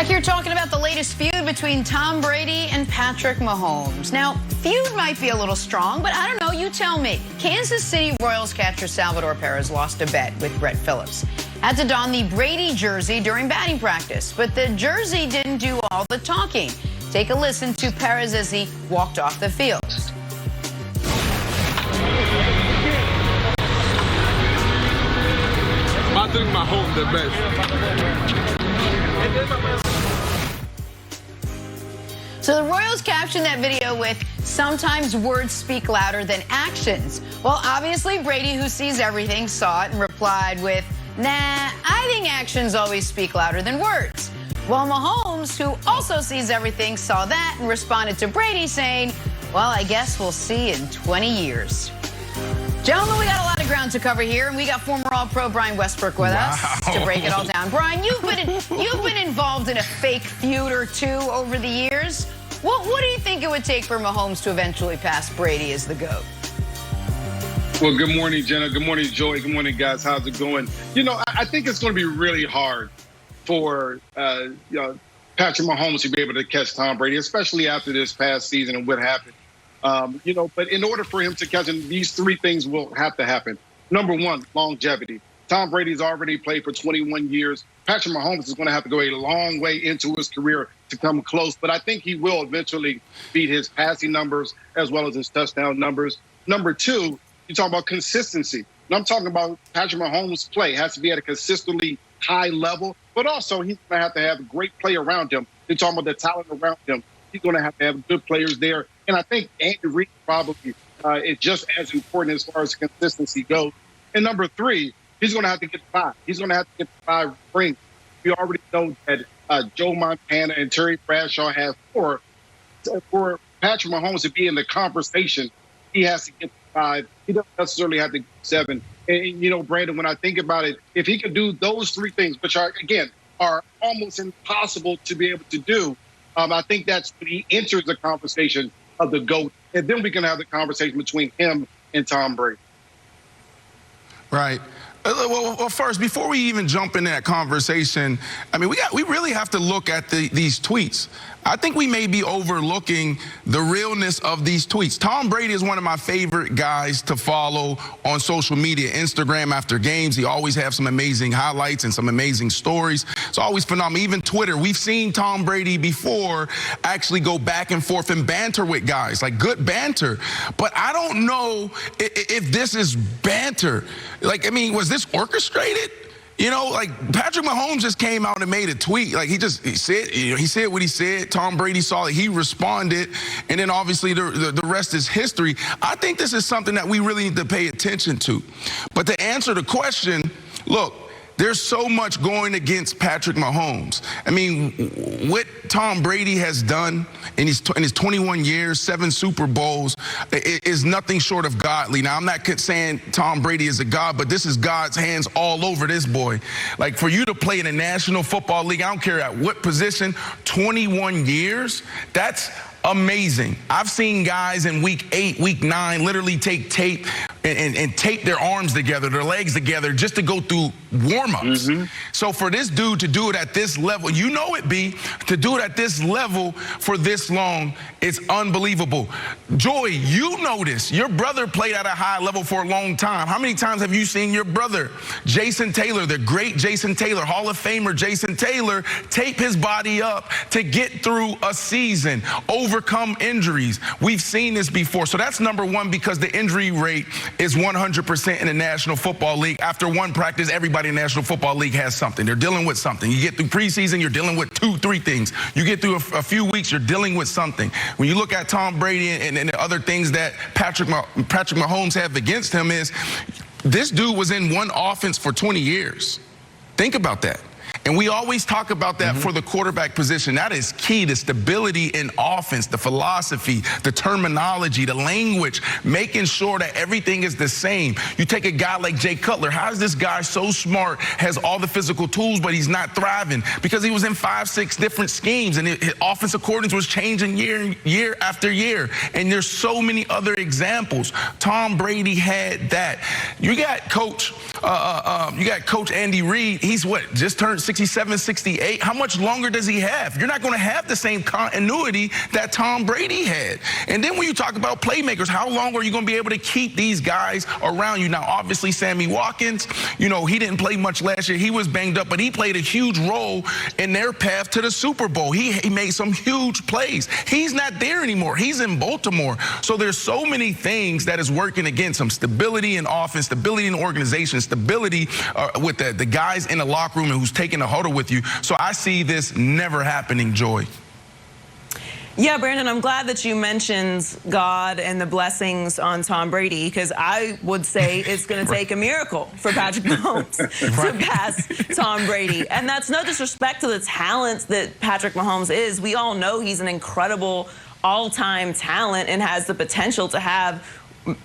Back here talking about the latest feud between Tom Brady and Patrick Mahomes. Now, feud might be a little strong, but I don't know, you tell me. Kansas City Royals catcher Salvador Perez lost a bet with Brett Phillips. Had to don the Brady jersey during batting practice, but the jersey didn't do all the talking. Take a listen to Perez as he walked off the field. I think Mahomes the best. So the Royals captioned that video with, "Sometimes words speak louder than actions." Well, obviously Brady, who sees everything, saw it and replied with, "Nah, I think actions always speak louder than words." Well, Mahomes, who also sees everything, saw that and responded to Brady saying, "Well, I guess we'll see in 20 years. Gentlemen, we got a lot of ground to cover here, and we got former All-Pro Brian Westbrook with us to break it all down. Brian, you've been involved in a fake feud or two over the years. What do you think it would take for Mahomes to eventually pass Brady as the GOAT? Well, good morning, Jenna. Good morning, Joey. Good morning, guys. How's it going? You know, I think it's going to be really hard for Patrick Mahomes to be able to catch Tom Brady, especially after this past season and what happened. But in order for him to catch him, these three things will have to happen. Number one, longevity. Tom Brady's already played for 21 years. Patrick Mahomes is going to have to go a long way into his career to come close, but I think he will eventually beat his passing numbers as well as his touchdown numbers. Number two, you talk about consistency. And I'm talking about Patrick Mahomes' play has to be at a consistently high level, but also he's going to have a great play around him. You're talking about the talent around him. He's going to have good players there. And I think Andy Reid probably is just as important as far as consistency goes. And number three, he's going to have to get 5. He's going to have to get 5 rings. We already know that Joe Montana and Terry Bradshaw have 4. For Patrick Mahomes to be in the conversation, he has to get 5. He doesn't necessarily have to get 7. And, Brandon, when I think about it, if he could do those 3 things, which are almost impossible to be able to do, I think that's when he enters the conversation of the GOAT. And then we can have the conversation between him and Tom Brady. Right. Well, first, before we even jump into that conversation, I mean, we really have to look at these tweets. I think we may be overlooking the realness of these tweets. Tom Brady is one of my favorite guys to follow on social media, Instagram after games. He always has some amazing highlights and some amazing stories. It's always phenomenal. Even Twitter, we've seen Tom Brady before actually go back and forth and banter with guys, like good banter. But I don't know if this is banter. Like, I mean, was this orchestrated? Patrick Mahomes just came out and made a tweet. Like, he said what he said. Tom Brady saw it. He responded. And then, obviously, the rest is history. I think this is something that we really need to pay attention to. But to answer the question, look, there's so much going against Patrick Mahomes. I mean, what Tom Brady has done in his 21 years, 7 Super Bowls, is nothing short of godly. Now, I'm not saying Tom Brady is a god, but this is God's hands all over this boy. Like, for you to play in the National Football League, I don't care at what position, 21 years, that's amazing. I've seen guys in week 8, week 9 literally take tape and tape their arms together, their legs together, just to go through warm-ups. So for this dude to do it at this level, to do it at this level for this long, it's unbelievable. Joy, you notice your brother played at a high level for a long time. How many times have you seen your brother, Jason Taylor, the great Jason Taylor, Hall of Famer Jason Taylor, tape his body up to get through a season, overcome injuries? We've seen this before. So that's number one, because the injury rate is 100% in the National Football League. After one practice, everybody in the National Football League has something. They're dealing with something. You get through preseason, you're dealing with 2, 3 things. You get through a few weeks, you're dealing with something. When you look at Tom Brady and the other things that Patrick Mahomes have against him, is this dude was in one offense for 20 years. Think about that. And we always talk about that for the quarterback position. That is key, the stability in offense, the philosophy, the terminology, the language, making sure that everything is the same. You take a guy like Jay Cutler. How is this guy so smart, has all the physical tools, but he's not thriving? Because he was in 5, 6 different schemes, and his offensive coordinator was changing year after year. And there's so many other examples. Tom Brady had that. You got Coach Andy Reid. He's what, just turned 67, 68. How much longer does he have? You're not going to have the same continuity that Tom Brady had. And then when you talk about playmakers, how long are you going to be able to keep these guys around you? Now, obviously, Sammy Watkins, you know, he didn't play much last year. He was banged up, but he played a huge role in their path to the Super Bowl. He made some huge plays. He's not there anymore. He's in Baltimore. So there's so many things that is working against him. Stability in offense, stability in the organization, stability with the guys in the locker room and who's taking the huddle with you. So I see this never happening, Joy. Yeah, Brandon, I'm glad that you mentioned God and the blessings on Tom Brady, because I would say it's going to take a miracle for Patrick Mahomes to pass Tom Brady. And that's no disrespect to the talent that Patrick Mahomes is. We all know he's an incredible all-time talent and has the potential to have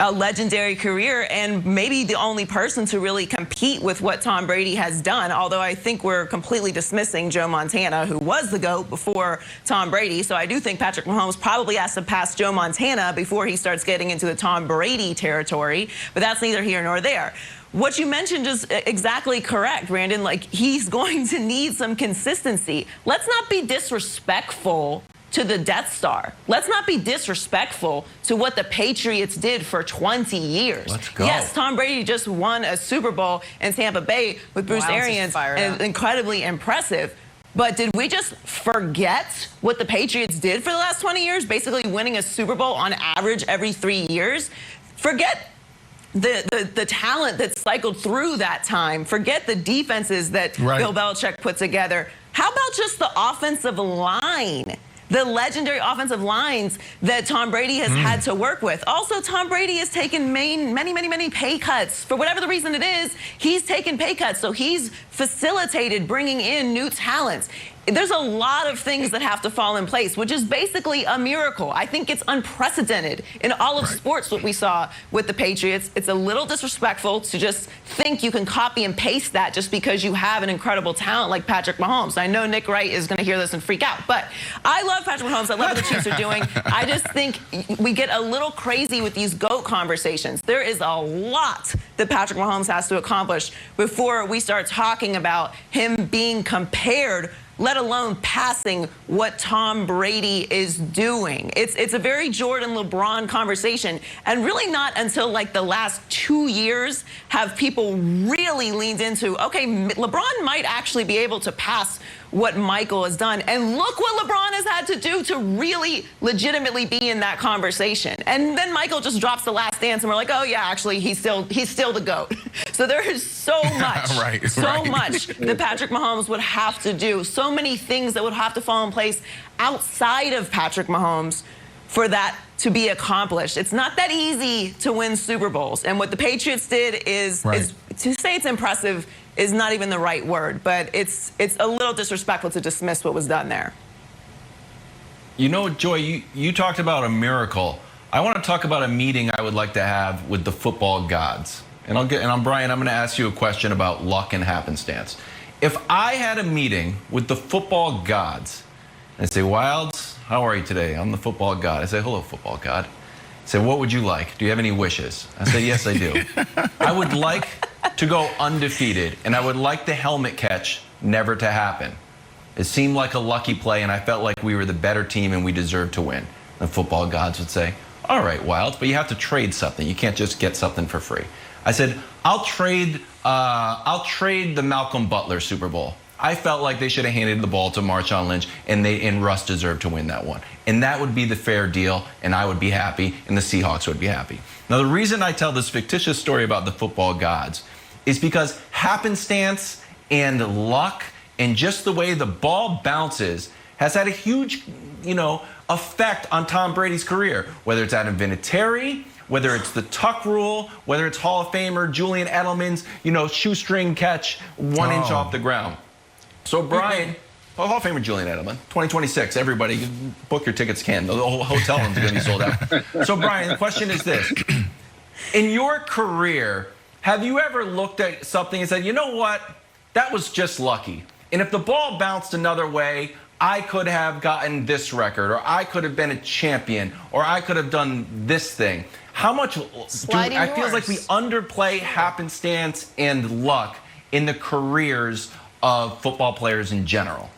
a legendary career and maybe the only person to really compete with what Tom Brady has done, although I think we're completely dismissing Joe Montana, who was the GOAT before Tom Brady. So I do think Patrick Mahomes probably has to pass Joe Montana before he starts getting into the Tom Brady territory, but that's neither here nor there. What you mentioned is exactly correct, Brandon. Like, he's going to need some consistency. Let's not be disrespectful to the Death Star. Let's not be disrespectful to what the Patriots did for 20 years. Let's go. Yes, Tom Brady just won a Super Bowl in Tampa Bay with Bruce Arians, and incredibly impressive. But did we just forget what the Patriots did for the last 20 years, basically winning a Super Bowl on average every 3 years? Forget the talent that cycled through that time. Forget the defenses that Bill Belichick put together. How about just the offensive line? The legendary offensive lines that Tom Brady has had to work with. Also, Tom Brady has taken many pay cuts. For whatever the reason it is, he's taken pay cuts. So he's facilitated bringing in new talents. There's a lot of things that have to fall in place, which is basically a miracle. I think it's unprecedented in all of sports what we saw with the Patriots. It's a little disrespectful to just think you can copy and paste that just because you have an incredible talent like Patrick Mahomes. I know Nick Wright is going to hear this and freak out, but I love Patrick Mahomes. I love what the Chiefs are doing. I just think we get a little crazy with these GOAT conversations. There is a lot that Patrick Mahomes has to accomplish before we start talking about him being compared, let alone passing what Tom Brady is doing. It's a very Jordan LeBron conversation, and really not until like the last 2 years have people really leaned into, okay, LeBron might actually be able to pass what Michael has done. And look what LeBron has had to do to really legitimately be in that conversation. And then Michael just drops The Last Dance and we're like, oh yeah, actually he's still the GOAT. So there is so much, much that Patrick Mahomes would have to do. So many things that would have to fall in place outside of Patrick Mahomes for that to be accomplished. It's not that easy to win Super Bowls. And what the Patriots did is to say it's impressive is not even the right word, but it's a little disrespectful to dismiss what was done there. You know, Joy, you talked about a miracle. I want to talk about a meeting I would like to have with the football gods. And I'm Brian, I'm going to ask you a question about luck and happenstance. If I had a meeting with the football gods, and I say, Wilds, how are you today? I'm the football god. I say, hello, football god. I say, what would you like? Do you have any wishes? I say, yes, I do. I would like to go undefeated, and I would like the helmet catch never to happen. It seemed like a lucky play, and I felt like we were the better team and we deserved to win. The football gods would say, all right, Wilds, but you have to trade something. You can't just get something for free. I said, I'll trade the Malcolm Butler Super Bowl. I felt like they should have handed the ball to Marshawn Lynch, and Russ deserved to win that one. And that would be the fair deal, and I would be happy, and the Seahawks would be happy. Now, the reason I tell this fictitious story about the football gods is because happenstance and luck and just the way the ball bounces has had a huge, effect on Tom Brady's career, whether it's Adam Vinatieri, whether it's the tuck rule, whether it's Hall of Famer Julian Edelman's, shoestring catch 1 inch off the ground. So, Brian, Hall of Famer Julian Edelman, 2026, everybody book your tickets, the whole hotel room is going to be sold out. So, Brian, the question is this. In your career, have you ever looked at something and said, you know what, that was just lucky. And if the ball bounced another way, I could have gotten this record, or I could have been a champion, or I could have done this thing. How much I feel like we underplay happenstance and luck in the careers of football players in general.